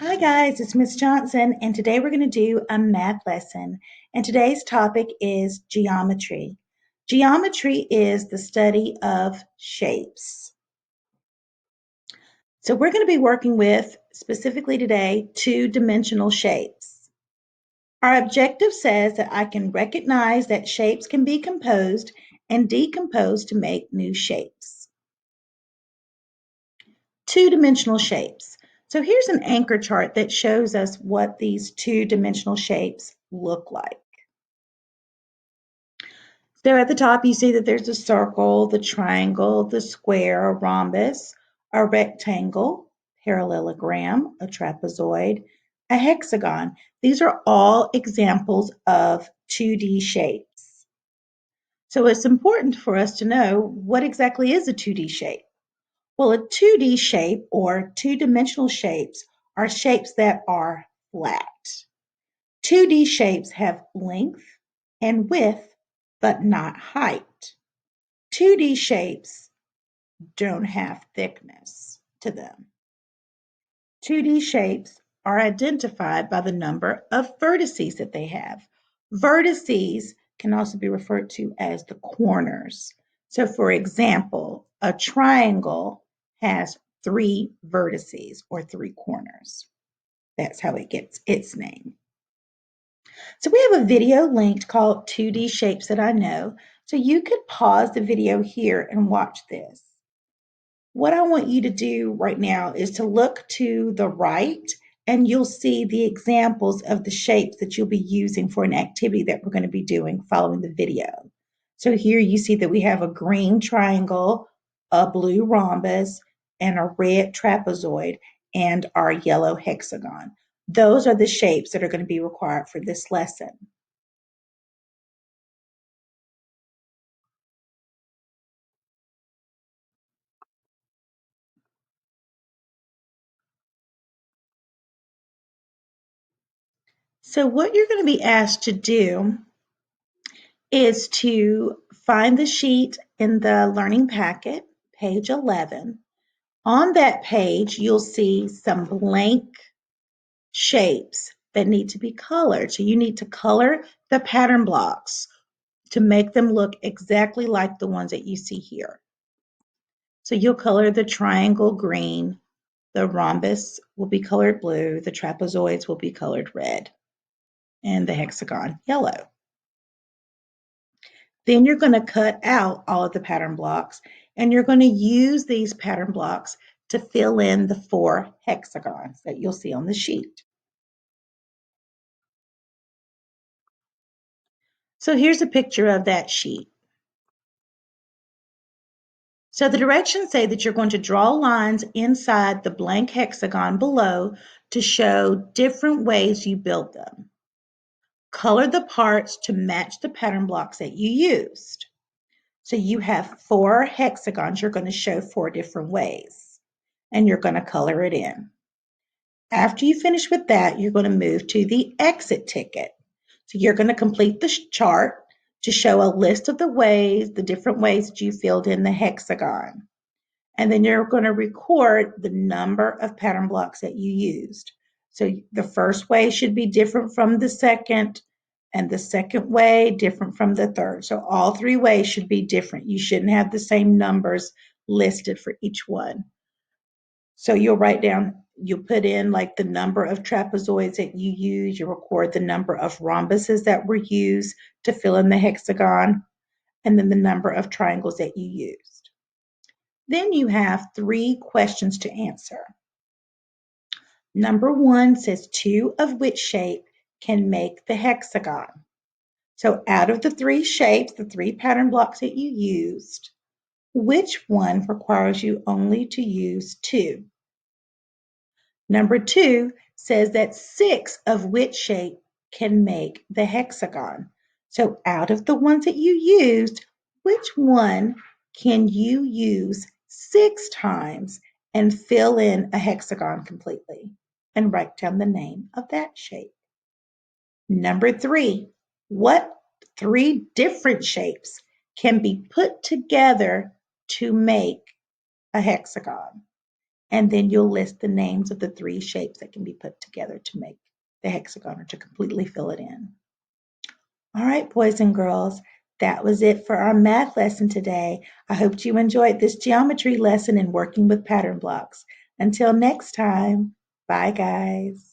Hi guys, it's Miss Johnson, and today we're going to do a math lesson. And today's topic is geometry. Geometry is the study of shapes. So we're going to be working with, specifically today, two-dimensional shapes. Our objective says that I can recognize that shapes can be composed and decomposed to make new shapes. Two-dimensional shapes. So here's an anchor chart that shows us what these two-dimensional shapes look like. So at the top, you see that there's a circle, the triangle, the square, a rhombus, a rectangle, parallelogram, a trapezoid, a hexagon. These are all examples of 2D shapes. So it's important for us to know what exactly is a 2D shape. Well, a 2D shape or two-dimensional shapes are shapes that are flat. 2D shapes have length and width, but not height. 2D shapes don't have thickness to them. 2D shapes are identified by the number of vertices that they have. Vertices can also be referred to as the corners. So for example, a triangle has 3 vertices or 3 corners. That's how it gets its name. So we have a video linked called 2D Shapes That I Know. So you could pause the video here and watch this. What I want you to do right now is to look to the right and you'll see the examples of the shapes that you'll be using for an activity that we're going to be doing following the video. So here you see that we have a green triangle, a blue rhombus, and a red trapezoid, and our yellow hexagon. Those are the shapes that are going to be required for this lesson. So what you're going to be asked to do is to find the sheet in the learning packet, page 11. On that page, you'll see some blank shapes that need to be colored. So you need to color the pattern blocks to make them look exactly like the ones that you see here. So you'll color the triangle green, the rhombus will be colored blue, the trapezoids will be colored red, and the hexagon yellow. Then you're going to cut out all of the pattern blocks and you're going to use these pattern blocks to fill in the 4 hexagons that you'll see on the sheet. So here's a picture of that sheet. So the directions say that you're going to draw lines inside the blank hexagon below to show different ways you build them. Color the parts to match the pattern blocks that you used. So you have 4 hexagons you're going to show 4 different ways, and you're going to color it in. After you finish with that, you're going to move to the exit ticket. So you're going to complete the chart to show a list of the different ways that you filled in the hexagon. And then you're going to record the number of pattern blocks that you used. So the first way should be different from the second, and the second way different from the third. So all 3 ways should be different. You shouldn't have the same numbers listed for each one. So you'll write down, you'll put in like the number of trapezoids that you use, you record the number of rhombuses that were used to fill in the hexagon, and then the number of triangles that you used. Then you have 3 questions to answer. Number 1 says 2 of which shape can make the hexagon. So out of the 3 shapes, the 3 pattern blocks that you used, which one requires you only to use 2? Number 2 says that 6 of which shape can make the hexagon. So out of the ones that you used, which one can you use 6 times and fill in a hexagon completely? And write down the name of that shape. Number 3, what 3 different shapes can be put together to make a hexagon? and then you'll list the names of the three shapes that can be put together to make the hexagon or to completely fill it in. All right, boys and girls, that was it for our math lesson today. I hope you enjoyed this geometry lesson in working with pattern blocks. Until next time, bye guys.